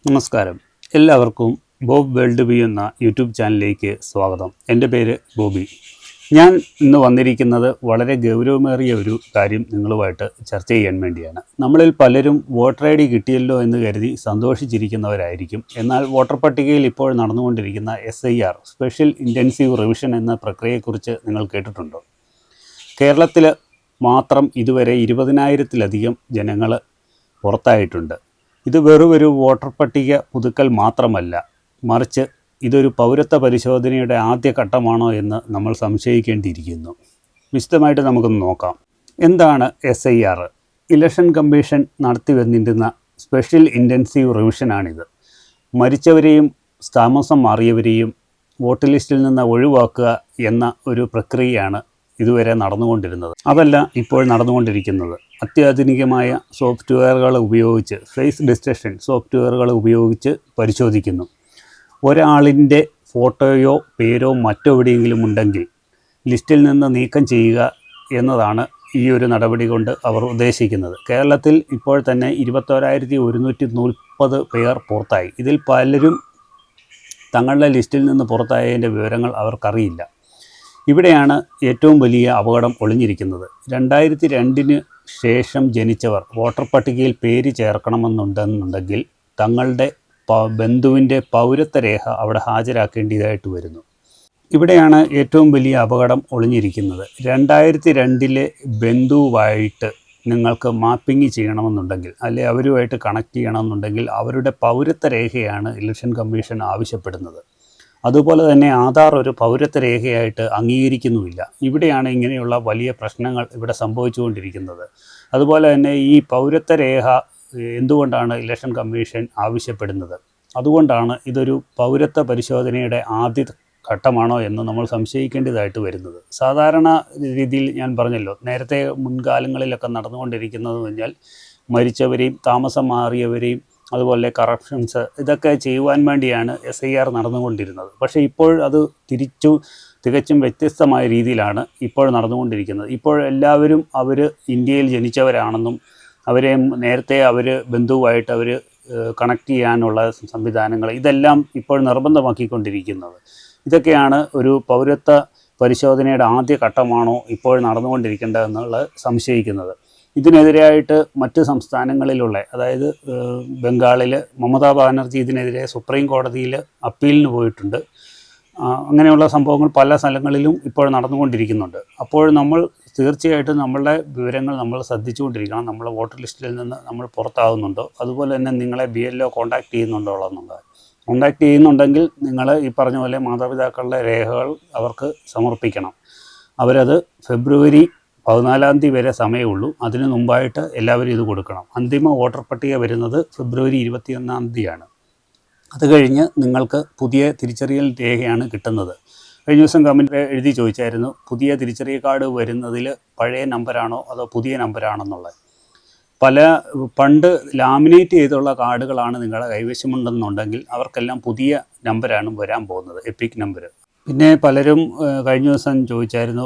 നമസ്കാരം. എല്ലാവർക്കും Bob world view എന്ന യൂട്യൂബ് ചാനലിലേക്ക് സ്വാഗതം. എൻ്റെ പേര് ബോബി. ഞാൻ ഇന്ന് വന്നിരിക്കുന്നത് വളരെ ഗൗരവമേറിയ ഒരു കാര്യം നിങ്ങളുമായിട്ട് ചർച്ച ചെയ്യാൻ വേണ്ടിയാണ്. നമ്മളിൽ പലരും വോട്ടർ ഐ ഡി കിട്ടിയല്ലോ എന്ന് കരുതി സന്തോഷിച്ചിരിക്കുന്നവരായിരിക്കും. എന്നാൽ വോട്ടർ പട്ടികയിൽ ഇപ്പോൾ നടന്നുകൊണ്ടിരിക്കുന്ന SIR സ്പെഷ്യൽ ഇൻറ്റൻസീവ് റിവിഷൻ എന്ന പ്രക്രിയയെക്കുറിച്ച് നിങ്ങൾ കേട്ടിട്ടുണ്ടോ? കേരളത്തിൽ മാത്രം ഇതുവരെ 20,000-ലധികം ജനങ്ങൾ പുറത്തായിട്ടുണ്ട്. ഇത് വെറുമൊരു വോട്ടർ പട്ടിക പുതുക്കൽ മാത്രമല്ല, മറിച്ച് ഇതൊരു പൗരത്വ പരിശോധനയുടെ ആദ്യ ഘട്ടമാണോ എന്ന് നമ്മൾ സംശയിക്കേണ്ടിയിരിക്കുന്നു. വിശദമായിട്ട് നമുക്കൊന്ന് നോക്കാം. എന്താണ് SIR? ഇലക്ഷൻ കമ്മീഷൻ നടത്തി വന്നിരുന്ന സ്പെഷ്യൽ ഇൻറ്റൻസീവ് റിവിഷനാണിത്. മരിച്ചവരെയും താമസം മാറിയവരെയും വോട്ട് ലിസ്റ്റിൽ നിന്ന് ഒഴിവാക്കുക എന്ന ഒരു പ്രക്രിയയാണ് ഇതുവരെ നടന്നുകൊണ്ടിരുന്നത്. അതല്ല ഇപ്പോൾ നടന്നുകൊണ്ടിരിക്കുന്നത്. അത്യാധുനികമായ സോഫ്റ്റ്വെയറുകൾ ഉപയോഗിച്ച്, ഫേസ് ഡിറ്റക്ഷൻ സോഫ്റ്റ്വെയറുകൾ ഉപയോഗിച്ച് പരിശോധിക്കുന്നു. ഒരാളിൻ്റെ ഫോട്ടോയോ പേരോ മറ്റെവിടെയെങ്കിലും ഉണ്ടെങ്കിൽ ലിസ്റ്റിൽ നിന്ന് നീക്കം ചെയ്യുക എന്നതാണ് ഈ ഒരു നടപടി കൊണ്ട് അവർ ഉദ്ദേശിക്കുന്നത്. കേരളത്തിൽ ഇപ്പോൾ തന്നെ 21,130 പേർ പുറത്തായി. ഇതിൽ പലരും തങ്ങളുടെ ലിസ്റ്റിൽ നിന്ന് പുറത്തായതിൻ്റെ വിവരങ്ങൾ അവർക്കറിയില്ല. ഇവിടെയാണ് ഏറ്റവും വലിയ അപകടം ഒളിഞ്ഞിരിക്കുന്നത്. 2002 ശേഷം ജനിച്ചവർ വോട്ടർ പട്ടികയിൽ പേര് ചേർക്കണമെന്നുണ്ടെങ്കിൽ തങ്ങളുടെ ബന്ധുവിൻ്റെ പൗരത്വ രേഖ അവിടെ ഹാജരാക്കേണ്ടതായിട്ട് വരുന്നു. ഇവിടെയാണ് ഏറ്റവും വലിയ അപകടം ഒളിഞ്ഞിരിക്കുന്നത്. 2002 ബന്ധുവായിട്ട് നിങ്ങൾക്ക് മാപ്പിംഗ് ചെയ്യണമെന്നുണ്ടെങ്കിൽ, അല്ലെ അവരുമായിട്ട് കണക്ട് ചെയ്യണമെന്നുണ്ടെങ്കിൽ അവരുടെ പൗരത്വ രേഖയാണ് ഇലക്ഷൻ കമ്മീഷൻ ആവശ്യപ്പെടുന്നത്. അതുപോലെ തന്നെ ആധാർ ഒരു പൗരത്വ രേഖയായിട്ട് അംഗീകരിക്കുന്നുമില്ല. ഇവിടെയാണ് ഇങ്ങനെയുള്ള വലിയ പ്രശ്നങ്ങൾ ഇവിടെ സംഭവിച്ചുകൊണ്ടിരിക്കുന്നത്. അതുപോലെ തന്നെ ഈ പൗരത്വ രേഖ എന്തുകൊണ്ടാണ് ഇലക്ഷൻ കമ്മീഷൻ ആവശ്യപ്പെടുന്നത്? അതുകൊണ്ടാണ് ഇതൊരു പൗരത്വ പരിശോധനയുടെ ആദ്യ ഘട്ടമാണോ എന്ന് നമ്മൾ സംശയിക്കേണ്ടതായിട്ട് വരുന്നത്. സാധാരണ രീതിയിൽ ഞാൻ പറഞ്ഞല്ലോ, നേരത്തെ മുൻകാലങ്ങളിലൊക്കെ നടന്നുകൊണ്ടിരിക്കുന്നത് പറഞ്ഞാൽ മരിച്ചവരെയും താമസം മാറിയവരെയും അതുപോലെ കറപ്ഷൻസ് ഇതൊക്കെ ചെയ്യുവാൻ വേണ്ടിയാണ് SIR നടന്നുകൊണ്ടിരുന്നത്. പക്ഷേ ഇപ്പോൾ അത് തികച്ചും വ്യത്യസ്തമായ രീതിയിലാണ് ഇപ്പോൾ നടന്നുകൊണ്ടിരിക്കുന്നത്. ഇപ്പോൾ എല്ലാവരും അവർ ഇന്ത്യയിൽ ജനിച്ചവരാണെന്നും അവരെ നേരത്തെ ബന്ധുവായിട്ട് കണക്ട് ചെയ്യാനുള്ള സംവിധാനങ്ങൾ ഇതെല്ലാം ഇപ്പോൾ നിർബന്ധമാക്കിക്കൊണ്ടിരിക്കുന്നത്. ഇതൊക്കെയാണ് ഒരു പൗരത്വ പരിശോധനയുടെ ആദ്യ ഘട്ടമാണോ ഇപ്പോൾ നടന്നുകൊണ്ടിരിക്കേണ്ടതെന്നുള്ളത് സംശയിക്കുന്നത്. ഇതിനെതിരായിട്ട് മറ്റ് സംസ്ഥാനങ്ങളിലുള്ള, അതായത് ബംഗാളിൽ മമതാ ബാനർജി ഇതിനെതിരെ സുപ്രീം കോടതിയിൽ അപ്പീലിന് പോയിട്ടുണ്ട്. അങ്ങനെയുള്ള സംഭവങ്ങൾ പല സ്ഥലങ്ങളിലും ഇപ്പോൾ നടന്നുകൊണ്ടിരിക്കുന്നുണ്ട്. അപ്പോൾ നമ്മൾ തീർച്ചയായിട്ടും നമ്മളുടെ വിവരങ്ങൾ നമ്മൾ ശ്രദ്ധിച്ചുകൊണ്ടിരിക്കണം. നമ്മളെ വോട്ടർ ലിസ്റ്റിൽ നിന്ന് നമ്മൾ പുറത്താകുന്നുണ്ടോ, അതുപോലെ തന്നെ നിങ്ങളെ BLO കോൺടാക്റ്റ് ചെയ്യുന്നുണ്ടോ എന്നുള്ളത്. കോൺടാക്റ്റ് ചെയ്യുന്നുണ്ടെങ്കിൽ നിങ്ങൾ ഈ പറഞ്ഞ പോലെ മാതാപിതാക്കളുടെ രേഖകൾ അവർക്ക് സമർപ്പിക്കണം. അവരത് ഫെബ്രുവരി 14 വരെ സമയമുള്ളൂ. അതിന് മുമ്പായിട്ട് എല്ലാവരും ഇത് കൊടുക്കണം. അന്തിമ വോട്ടർ പട്ടിക വരുന്നത് ഫെബ്രുവരി 21 അത് കഴിഞ്ഞ് നിങ്ങൾക്ക് പുതിയ തിരിച്ചറിയൽ രേഖയാണ് കിട്ടുന്നത്. കഴിഞ്ഞ ദിവസം കമൻറ്റ് എഴുതി ചോദിച്ചായിരുന്നു, പുതിയ തിരിച്ചറിയൽ കാർഡ് വരുന്നതിൽ പഴയ നമ്പറാണോ അതോ പുതിയ നമ്പറാണെന്നുള്ളത്. പണ്ട് ലാമിനേറ്റ് ചെയ്തുള്ള കാർഡുകളാണ് നിങ്ങളുടെ കൈവശമുണ്ടെന്നുണ്ടെങ്കിൽ അവർക്കെല്ലാം പുതിയ നമ്പറാണ് വരാൻ പോകുന്നത്, എപ്പിക് നമ്പർ. പിന്നെ പലരും കഴിഞ്ഞ ദിവസം ചോദിച്ചായിരുന്നു,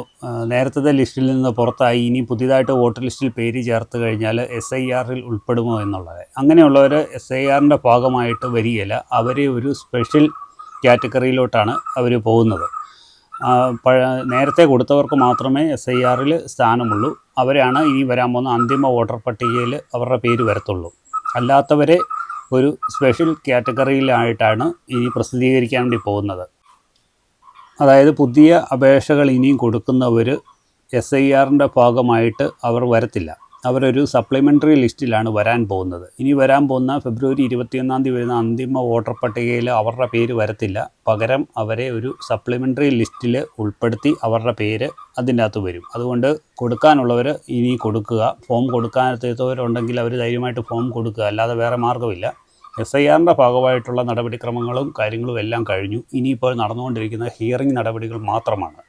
നേരത്തെ ലിസ്റ്റിൽ നിന്ന് പുറത്തായി ഇനി പുതിയതായിട്ട് വോട്ടർ ലിസ്റ്റിൽ പേര് ചേർത്ത് കഴിഞ്ഞാൽ SIRൽ ഉൾപ്പെടുമോ എന്നുള്ളത്. അങ്ങനെയുള്ളവർ SIRൻ്റെ ഭാഗമായിട്ട് വരികയില്ല. അവരെ ഒരു സ്പെഷ്യൽ കാറ്റഗറിയിലോട്ടാണ് അവർ പോകുന്നത്. നേരത്തെ കൊടുത്തവർക്ക് മാത്രമേ SIRൽ സ്ഥാനമുള്ളൂ. അവരാണ് ഇനി വരാൻ പോകുന്ന അന്തിമ വോട്ടർ പട്ടികയിൽ അവരുടെ പേര് വരത്തുള്ളൂ. അല്ലാത്തവരെ ഒരു സ്പെഷ്യൽ കാറ്റഗറിയിലായിട്ടാണ് ഇനി പ്രസിദ്ധീകരിക്കാൻ വേണ്ടി പോകുന്നത്. അതായത് പുതിയ അപേക്ഷകൾ ഇനിയും കൊടുക്കുന്നവർ SIRൻ്റെ ഭാഗമായിട്ട് അവർ വരത്തില്ല. അവരൊരു സപ്ലിമെൻ്ററി ലിസ്റ്റിലാണ് വരാൻ പോകുന്നത്. ഇനി വരാൻ പോകുന്ന ഫെബ്രുവരി 21 വരുന്ന അന്തിമ വോട്ടർ പട്ടികയിൽ അവരുടെ പേര് വരത്തില്ല. പകരം അവരെ ഒരു സപ്ലിമെൻ്ററി ലിസ്റ്റിൽ ഉൾപ്പെടുത്തി അവരുടെ പേര് അതിൻ്റെ അകത്ത് വരും. അതുകൊണ്ട് കൊടുക്കാനുള്ളവർ ഇനി കൊടുക്കുക. ഫോം കൊടുക്കാനെത്തിയവരുണ്ടെങ്കിൽ അവർ ധൈര്യമായിട്ട് ഫോം കൊടുക്കുക, അല്ലാതെ വേറെ മാർഗ്ഗമില്ല. SIRൻ്റെ ഭാഗമായിട്ടുള്ള നടപടിക്രമങ്ങളും കാര്യങ്ങളും എല്ലാം കഴിഞ്ഞു. ഇനിയിപ്പോൾ നടന്നുകൊണ്ടിരിക്കുന്ന ഹിയറിംഗ് നടപടികൾ മാത്രമാണ്.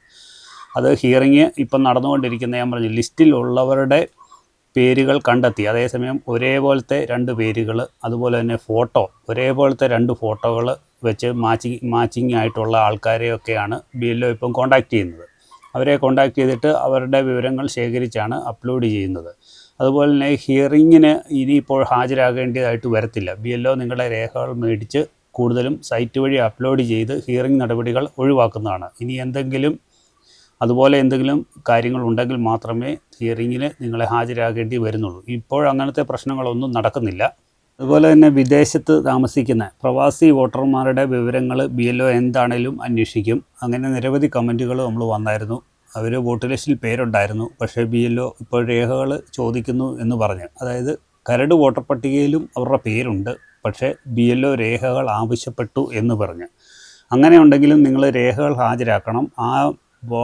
അത് ഹിയറിംഗ് ഇപ്പം നടന്നുകൊണ്ടിരിക്കുന്ന, ഞാൻ പറഞ്ഞു, ലിസ്റ്റിലുള്ളവരുടെ പേരുകൾ കണ്ടെത്തി. അതേസമയം ഒരേപോലത്തെ 2 പേരുകൾ, അതുപോലെ തന്നെ ഫോട്ടോ, ഒരേപോലത്തെ 2 ഫോട്ടോകൾ വെച്ച് മാച്ചിങ് ആയിട്ടുള്ള ആൾക്കാരെയൊക്കെയാണ് BLO ഇപ്പം കോൺടാക്റ്റ് ചെയ്യുന്നത്. അവരെ കോൺടാക്റ്റ് ചെയ്തിട്ട് അവരുടെ വിവരങ്ങൾ ശേഖരിച്ചാണ് അപ്ലോഡ് ചെയ്യുന്നത്. അതുപോലെ തന്നെ ഹിയറിങ്ങിന് ഇനിയിപ്പോൾ ഹാജരാകേണ്ടതായിട്ട് വരത്തില്ല. BLO നിങ്ങളുടെ രേഖകൾ മേടിച്ച് കൂടുതലും സൈറ്റ് വഴി അപ്ലോഡ് ചെയ്ത് ഹിയറിംഗ് നടപടികൾ ഒഴിവാക്കുന്നതാണ്. ഇനി അതുപോലെ എന്തെങ്കിലും കാര്യങ്ങളുണ്ടെങ്കിൽ മാത്രമേ ഹിയറിങ്ങിന് നിങ്ങളെ ഹാജരാകേണ്ടി വരുന്നുള്ളൂ. ഇപ്പോഴങ്ങനത്തെ പ്രശ്നങ്ങളൊന്നും നടക്കുന്നില്ല. അതുപോലെ തന്നെ വിദേശത്ത് താമസിക്കുന്ന പ്രവാസി വോട്ടർമാരുടെ വിവരങ്ങൾ BLO എന്താണേലും അന്വേഷിക്കും. അങ്ങനെ നിരവധി കമൻറ്റുകൾ നമ്മൾ വന്നായിരുന്നു. അവർ വോട്ട് ലിസ്റ്റിൽ പേരുണ്ടായിരുന്നു, പക്ഷേ BLO ഇപ്പോൾ രേഖകൾ ചോദിക്കുന്നു എന്ന് പറഞ്ഞ്. അതായത് കരട് വോട്ടർ പട്ടികയിലും അവരുടെ പേരുണ്ട്, പക്ഷേ BLO രേഖകൾ ആവശ്യപ്പെട്ടു എന്ന് പറഞ്ഞ്. അങ്ങനെ ഉണ്ടെങ്കിലും നിങ്ങൾ രേഖകൾ ഹാജരാക്കണം. ആ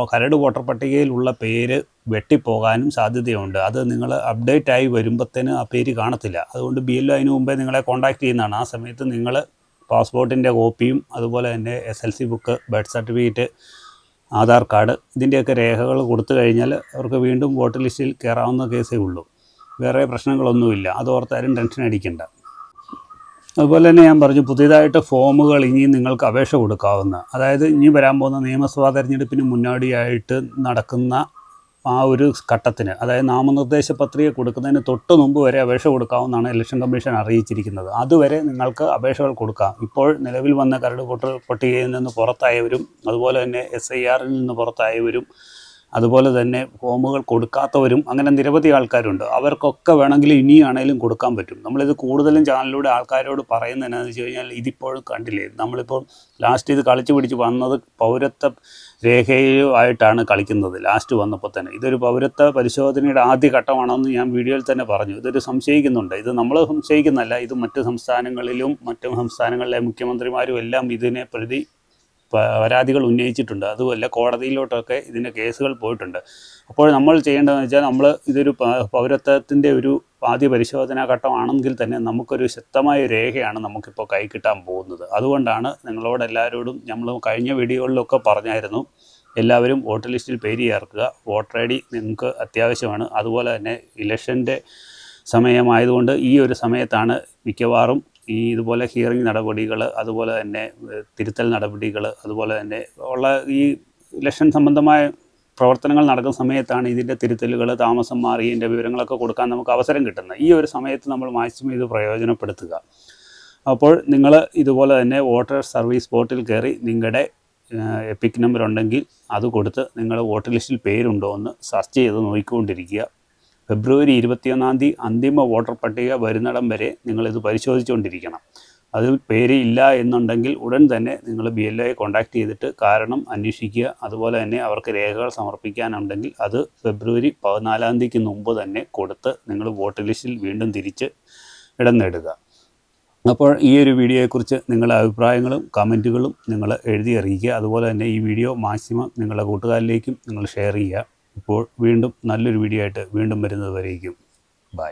കരട് വോട്ടർ പട്ടികയിലുള്ള പേര് വെട്ടിപ്പോകാനും സാധ്യതയുണ്ട്. അത് നിങ്ങൾ അപ്ഡേറ്റ് ആയി വരുമ്പോഴത്തേന് ആ പേര് കാണത്തില്ല. അതുകൊണ്ട് BLO അതിന് മുമ്പേ നിങ്ങളെ കോൺടാക്റ്റ് ചെയ്യുന്നതാണ്. ആ സമയത്ത് നിങ്ങൾ പാസ്പോർട്ടിൻ്റെ കോപ്പിയും അതുപോലെ തന്നെ SLC book, birth certificate, Aadhaar card, ഇതിൻ്റെയൊക്കെ രേഖകൾ കൊടുത്തു കഴിഞ്ഞാൽ അവർക്ക് വീണ്ടും വോട്ടർ ലിസ്റ്റിൽ കയറാവുന്ന കേസേ ഉള്ളൂ. വേറെ പ്രശ്നങ്ങളൊന്നുമില്ല. അതോർത്താരും ടെൻഷൻ അടിക്കേണ്ട. അതുപോലെ തന്നെ ഞാൻ പറഞ്ഞു, പുതിയതായിട്ട് ഫോമുകൾ ഇനിയും നിങ്ങൾക്ക് അപേക്ഷ കൊടുക്കാവുന്ന, അതായത് ഇനി വരാൻ പോകുന്ന നിയമസഭാ തെരഞ്ഞെടുപ്പിന് മുന്നോടിയായിട്ട് നടക്കുന്ന ആ ഒരു ഘട്ടത്തിന്, അതായത് നാമനിർദ്ദേശ പത്രിക കൊടുക്കുന്നതിന് തൊട്ട് മുമ്പ് വരെ അപേക്ഷ കൊടുക്കാവുന്നതാണ് ഇലക്ഷൻ കമ്മീഷൻ അറിയിച്ചിരിക്കുന്നത്. അതുവരെ നിങ്ങൾക്ക് അപേക്ഷകൾ കൊടുക്കാം. ഇപ്പോൾ നിലവിൽ വന്ന കരട് വോട്ടർ പട്ടികയിൽ നിന്ന് പുറത്തായവരും അതുപോലെ തന്നെ SIRൽ നിന്ന് പുറത്തായവരും അതുപോലെ തന്നെ ഫോമുകൾ കൊടുക്കാത്തവരും അങ്ങനെ നിരവധി ആൾക്കാരുണ്ട്. അവർക്കൊക്കെ വേണമെങ്കിൽ ഇനിയാണേലും കൊടുക്കാൻ പറ്റും. നമ്മളിത് കൂടുതലും ചാനലിലൂടെ ആൾക്കാരോട് പറയുന്നത് എന്നാന്ന് വെച്ച് കഴിഞ്ഞാൽ, ഇതിപ്പോഴും കണ്ടില്ലേ, നമ്മളിപ്പോൾ ലാസ്റ്റ് ഇത് കളിച്ച് പിടിച്ച് വന്നത് പൗരത്വ രേഖയുമായിട്ടാണ് കളിക്കുന്നത്. ലാസ്റ്റ് വന്നപ്പോൾ തന്നെ ഇതൊരു പൗരത്വ പരിശോധനയുടെ ആദ്യ ഘട്ടമാണെന്ന് ഞാൻ വീഡിയോയിൽ തന്നെ പറഞ്ഞു. ഇതൊരു സംശയിക്കുന്നുണ്ട്. ഇത് നമ്മൾ സംശയിക്കുന്നല്ല, ഇത് മറ്റ് സംസ്ഥാനങ്ങളിലെ മുഖ്യമന്ത്രിമാരും എല്ലാം ഇതിനെ പ്രതി പരാതികൾ ഉന്നയിച്ചിട്ടുണ്ട്. അതുമല്ല കോടതിയിലോട്ടൊക്കെ ഇതിൻ്റെ കേസുകൾ പോയിട്ടുണ്ട്. അപ്പോൾ നമ്മൾ ചെയ്യേണ്ടതെന്ന് വെച്ചാൽ, നമ്മൾ ഇതൊരു പൗരത്വത്തിൻ്റെ ഒരു ആദ്യ പരിശോധനാ ഘട്ടമാണെങ്കിൽ തന്നെ നമുക്കൊരു ശക്തമായ രേഖയാണ് നമുക്കിപ്പോൾ കൈ കിട്ടാൻ പോകുന്നത്. അതുകൊണ്ടാണ് നിങ്ങളോടെല്ലാവരോടും നമ്മൾ കഴിഞ്ഞ വീഡിയോകളിലൊക്കെ പറഞ്ഞായിരുന്നു, എല്ലാവരും വോട്ടർ ലിസ്റ്റിൽ പേര് ചേർക്കുക. വോട്ടർ ID നിങ്ങൾക്ക് അത്യാവശ്യമാണ്. അതുപോലെ തന്നെ ഇലക്ഷൻ്റെ സമയമായതുകൊണ്ട് ഈ ഒരു സമയത്താണ് മിക്കവാറും ഇതുപോലെ ഹിയറിംഗ് നടപടികൾ, അതുപോലെ തന്നെ തിരുത്തൽ നടപടികൾ, അതുപോലെ തന്നെ ഉള്ള ഈ ഇലക്ഷൻ സംബന്ധമായ പ്രവർത്തനങ്ങൾ നടക്കുന്ന സമയത്താണ് ഇതിൻ്റെ തിരുത്തലുകൾ, താമസം മാറിയതിൻ്റെ വിവരങ്ങളൊക്കെ കൊടുക്കാൻ നമുക്ക് അവസരം കിട്ടുന്നത്. ഈ ഒരു സമയത്ത് നമ്മൾ മാക്സിമം ഇത് പ്രയോജനപ്പെടുത്തുക. അപ്പോൾ നിങ്ങൾ ഇതുപോലെ തന്നെ വോട്ടർ സർവീസ് പോർട്ടിൽ കയറി നിങ്ങളുടെ എപ്പിക് നമ്പർ ഉണ്ടെങ്കിൽ അത് കൊടുത്ത് നിങ്ങൾ വോട്ടർ ലിസ്റ്റിൽ പേരുണ്ടോ എന്ന് സെർച്ച് ചെയ്ത് നോക്കിക്കൊണ്ടിരിക്കുക. ഫെബ്രുവരി 21-ാം തീയതി അന്തിമ വോട്ടർ പട്ടിക വരുന്നിടം വരെ നിങ്ങളിത് പരിശോധിച്ചുകൊണ്ടിരിക്കണം. അതിൽ പേര് ഇല്ല എന്നുണ്ടെങ്കിൽ ഉടൻ തന്നെ നിങ്ങൾ BLOയെ കോൺടാക്റ്റ് ചെയ്തിട്ട് കാരണം അന്വേഷിക്കുക. അതുപോലെ തന്നെ അവർക്ക് രേഖകൾ സമർപ്പിക്കാനുണ്ടെങ്കിൽ അത് ഫെബ്രുവരി 14-ാം തീയതിക്ക് മുമ്പ് തന്നെ കൊടുത്ത് നിങ്ങൾ വോട്ടർ ലിസ്റ്റിൽ വീണ്ടും തിരിച്ച് ഇടം നേടുക. അപ്പോൾ ഈ ഒരു വീഡിയോയെക്കുറിച്ച് നിങ്ങളുടെ അഭിപ്രായങ്ങളും കമൻറ്റുകളും നിങ്ങൾ എഴുതി അറിയിക്കുക. അതുപോലെ തന്നെ ഈ വീഡിയോ മാക്സിമം നിങ്ങളുടെ കൂട്ടുകാരിലേക്കും നിങ്ങൾ ഷെയർ ചെയ്യുക. ഇപ്പോൾ വീണ്ടും നല്ലൊരു വീഡിയോ ആയിട്ട് വീണ്ടും വരുന്നത് വരേക്കും ബൈ.